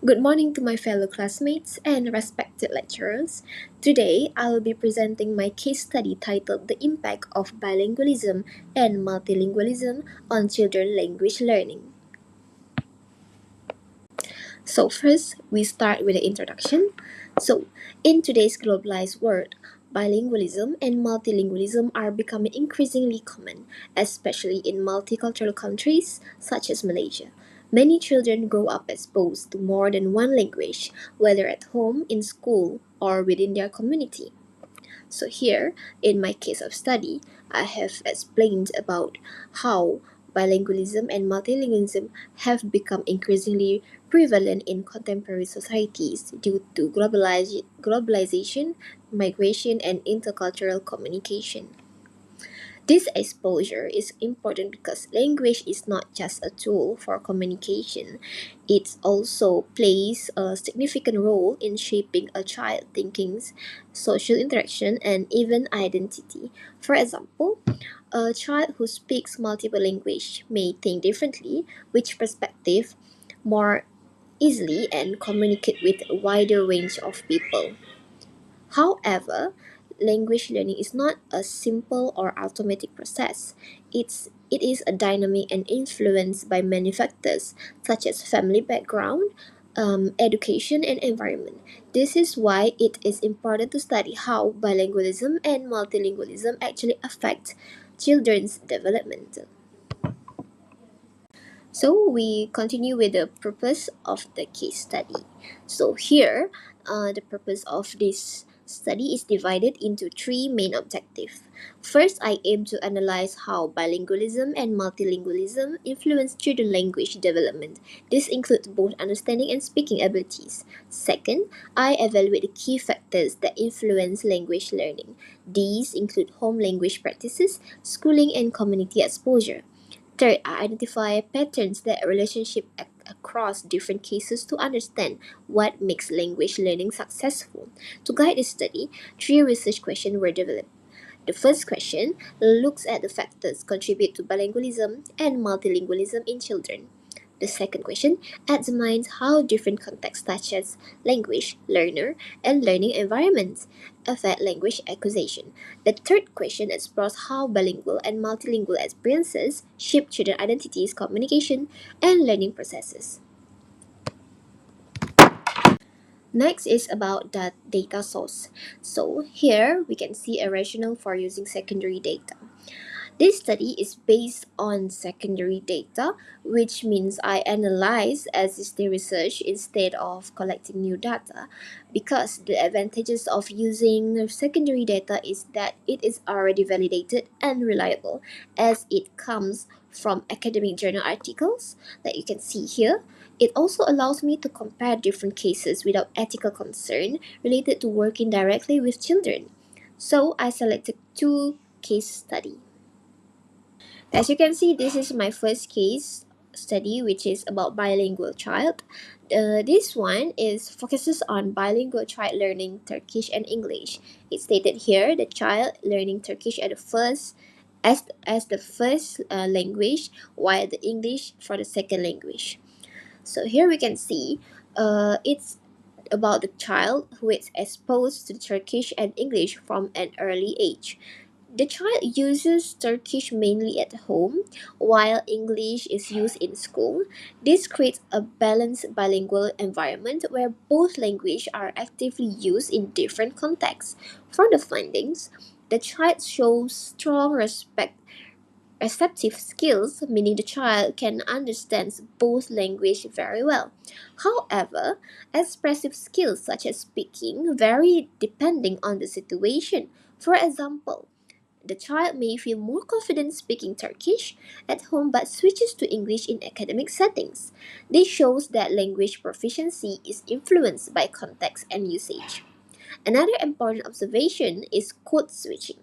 Good morning to my fellow classmates and respected lecturers. Today, I will be presenting my case study titled The Impact of Bilingualism and Multilingualism on Children Language Learning. So, first, we start with the introduction. So, in today's globalized world, bilingualism and multilingualism are becoming increasingly common, especially in multicultural countries such as Malaysia. Many children grow up exposed to more than one language, whether at home, in school, or within their community. So here, in my case of study, I have explained about how bilingualism and multilingualism have become increasingly prevalent in contemporary societies due to globalization, migration, and intercultural communication. This exposure is important because language is not just a tool for communication, it also plays a significant role in shaping a child's thinkings, social interaction, and even identity. For example, a child who speaks multiple languages may think differently, which perspective more easily and communicate with a wider range of people. However, language learning is not a simple or automatic process. It is a dynamic and influenced by many factors such as family background, education, and environment. This is why it is important to study how bilingualism and multilingualism actually affect children's development. So we continue with the purpose of the case study. So here, the purpose of this study is divided into three main objectives. First, I aim to analyze how bilingualism and multilingualism influence children language development. This includes both understanding and speaking abilities. Second, I evaluate the key factors that influence language learning. These include home language practices, schooling, and community exposure. Third, I identify patterns that relationship across different cases to understand what makes language learning successful. To guide this study, three research questions were developed. The first question looks at the factors contribute to bilingualism and multilingualism in children. The second question examines how different contexts such as language, learner, and learning environments affect language acquisition. The third question explores how bilingual and multilingual experiences shape children's identities, communication, and learning processes. Next is about the data source. So here we can see a rationale for using secondary data. This study is based on secondary data, which means I analyze existing research instead of collecting new data. Because the advantages of using secondary data is that it is already validated and reliable, as it comes from academic journal articles that you can see here. It also allows me to compare different cases without ethical concern related to working directly with children. So I selected two case studies. As you can see, this is my first case study, which is about bilingual child. This one is focuses on bilingual child learning Turkish and English. It's stated here the child learning Turkish at the first as the first language, while the English for the second language. So here we can see it's about the child who is exposed to Turkish and English from an early age. The child uses Turkish mainly at home, while English is used in school. This creates a balanced bilingual environment where both languages are actively used in different contexts. From the findings, the child shows strong receptive skills, meaning the child can understand both languages very well. However, expressive skills such as speaking vary depending on the situation. For example, the child may feel more confident speaking Turkish at home but switches to English in academic settings. This shows that language proficiency is influenced by context and usage. Another important observation is code switching.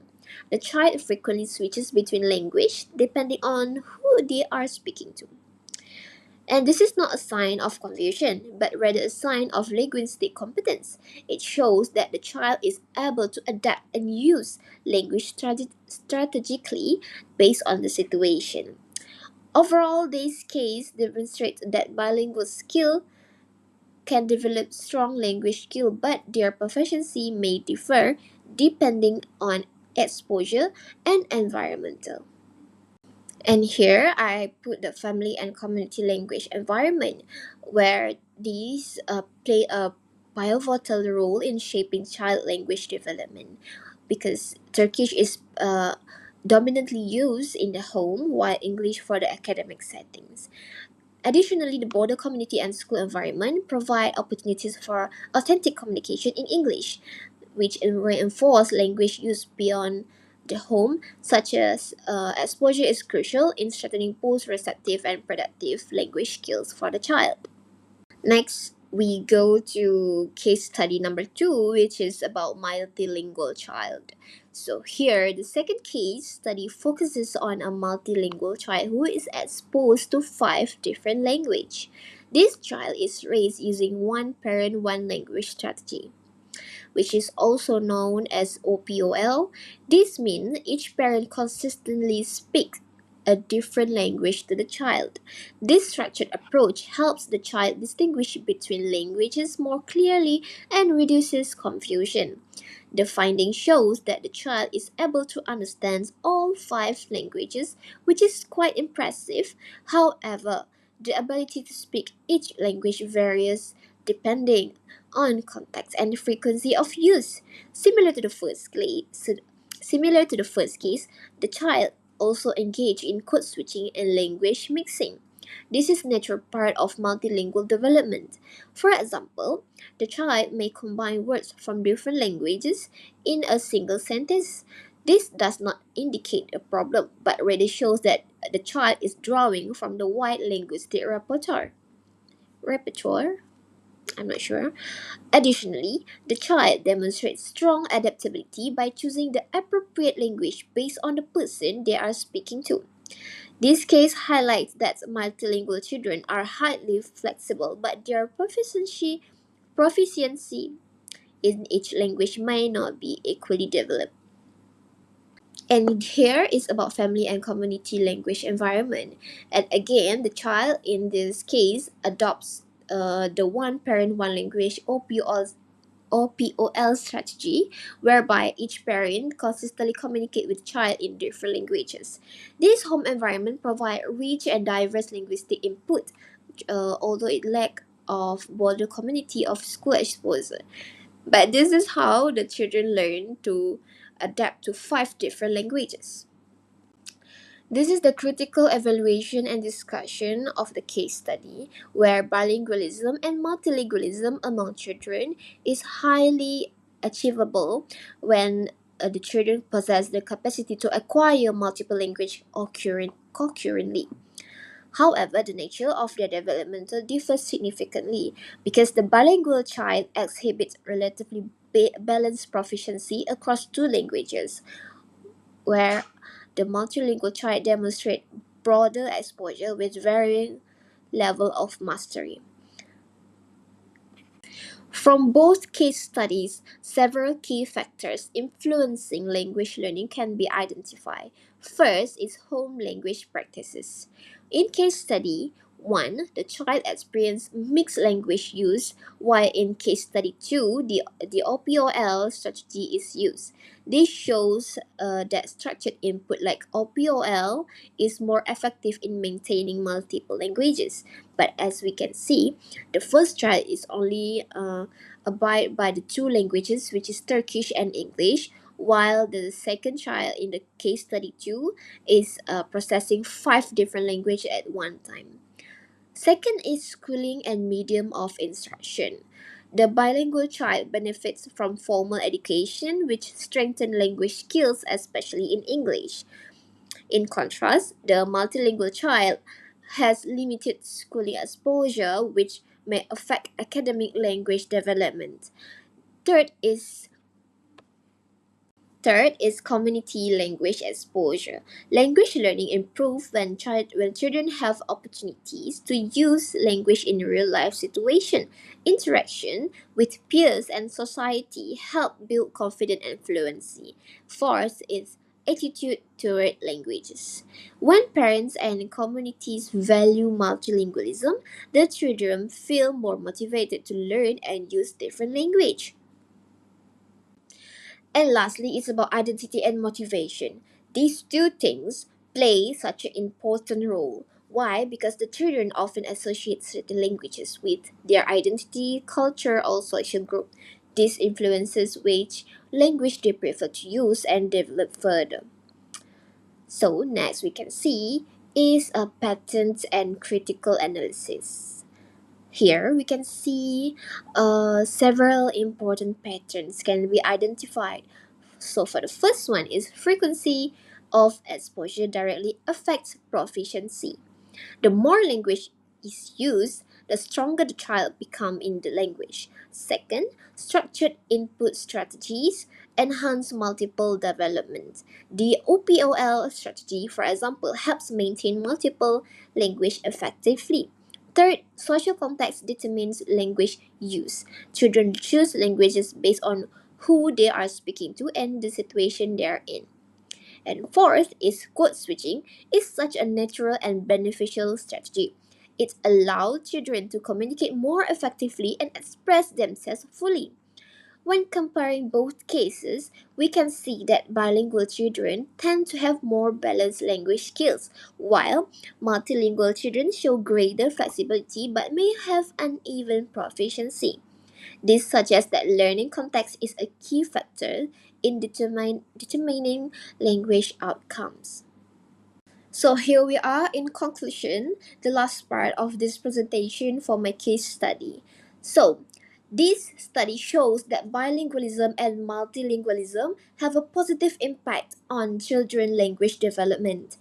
The child frequently switches between language depending on who they are speaking to. And this is not a sign of confusion, but rather a sign of linguistic competence. It shows that the child is able to adapt and use language strategically based on the situation. Overall, this case demonstrates that bilingual skill can develop strong language skill, but their proficiency may differ depending on exposure and environmental. And here I put the family and community language environment, where these play a pivotal role in shaping child language development, because Turkish is dominantly used in the home while English for the academic settings. Additionally, the broader community and school environment provide opportunities for authentic communication in English, which reinforce language use beyond the home, such as exposure is crucial in strengthening both receptive and productive language skills for the child. Next, we go to case study number 2, which is about multilingual child. So here, the second case study focuses on a multilingual child who is exposed to 5 different languages. This child is raised using one parent, one language strategy, which is also known as OPOL. This means each parent consistently speaks a different language to the child. This structured approach helps the child distinguish between languages more clearly and reduces confusion. The finding shows that the child is able to understand all 5 languages, which is quite impressive. However, the ability to speak each language varies depending on context and frequency of use. Similar to the first case, the child also engaged in code switching and language mixing. This is natural part of multilingual development. For example, the child may combine words from different languages in a single sentence. This does not indicate a problem, but rather shows that the child is drawing from the wide linguistic repertoire. Repertoire? I'm not sure. Additionally, the child demonstrates strong adaptability by choosing the appropriate language based on the person they are speaking to. This case highlights that multilingual children are highly flexible, but their proficiency in each language may not be equally developed. And here is about family and community language environment. And again, the child in this case adopts the one parent, one language OPOL strategy, whereby each parent consistently communicate with child in different languages. This home environment provide rich and diverse linguistic input, although it lack of broader community of school exposure. But this is how the children learn to adapt to 5 different languages. This is the critical evaluation and discussion of the case study, where bilingualism and multilingualism among children is highly achievable when the children possess the capacity to acquire multiple language concurrently. However, the nature of their developmental differs significantly because the bilingual child exhibits relatively balanced proficiency across 2 languages, where the multilingual child demonstrates broader exposure with varying level of mastery. From both case studies, several key factors influencing language learning can be identified. First is home language practices. In case study 1, the child experienced mixed language use, while in case study 2, the OPOL strategy is used. This shows that structured input like OPOL is more effective in maintaining multiple languages. But as we can see, the first child is only abide by the 2 languages, which is Turkish and English, while the second child in the case study 2 is processing 5 different languages at one time. Second is schooling and medium of instruction. The bilingual child benefits from formal education, which strengthen language skills, especially in English. In contrast, the multilingual child has limited schooling exposure, which may affect academic language development. Third is Third is community language exposure. Language learning improves when children have opportunities to use language in real life situation. Interaction with peers and society help build confidence and fluency. Fourth is attitude toward languages. When parents and communities value multilingualism, the children feel more motivated to learn and use different language. And lastly, it's about identity and motivation. These two things play such an important role. Why? Because the children often associate certain languages with their identity, culture, or social group. This influences which language they prefer to use and develop further. So, next we can see is a patterns and critical analysis. Here we can see several important patterns can be identified. So for the first one is frequency of exposure directly affects proficiency. The more language is used, the stronger the child becomes in the language. Second, structured input strategies enhance multiple development. The OPOL strategy, for example, helps maintain multiple language effectively. Third, social context determines language use. Children choose languages based on who they are speaking to and the situation they are in. And fourth is code switching is such a natural and beneficial strategy. It allows children to communicate more effectively and express themselves fully. When comparing both cases, we can see that bilingual children tend to have more balanced language skills, while multilingual children show greater flexibility but may have uneven proficiency. This suggests that learning context is a key factor in determining language outcomes. So here we are in conclusion, the last part of this presentation for my case study. So this study shows that bilingualism and multilingualism have a positive impact on children language development.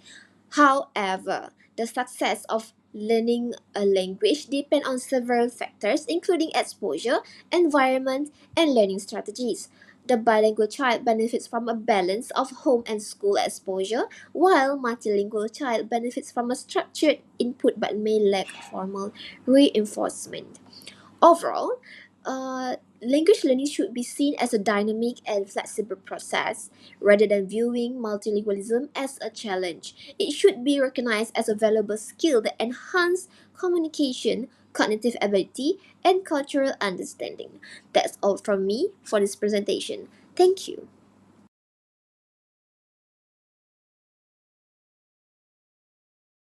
However, the success of learning a language depends on several factors including exposure, environment, and learning strategies. The bilingual child benefits from a balance of home and school exposure, while multilingual child benefits from a structured input but may lack formal reinforcement. Overall, language learning should be seen as a dynamic and flexible process rather than viewing multilingualism as a challenge. It should be recognized as a valuable skill that enhances communication, cognitive ability, and cultural understanding. That's all from me for this presentation. Thank you.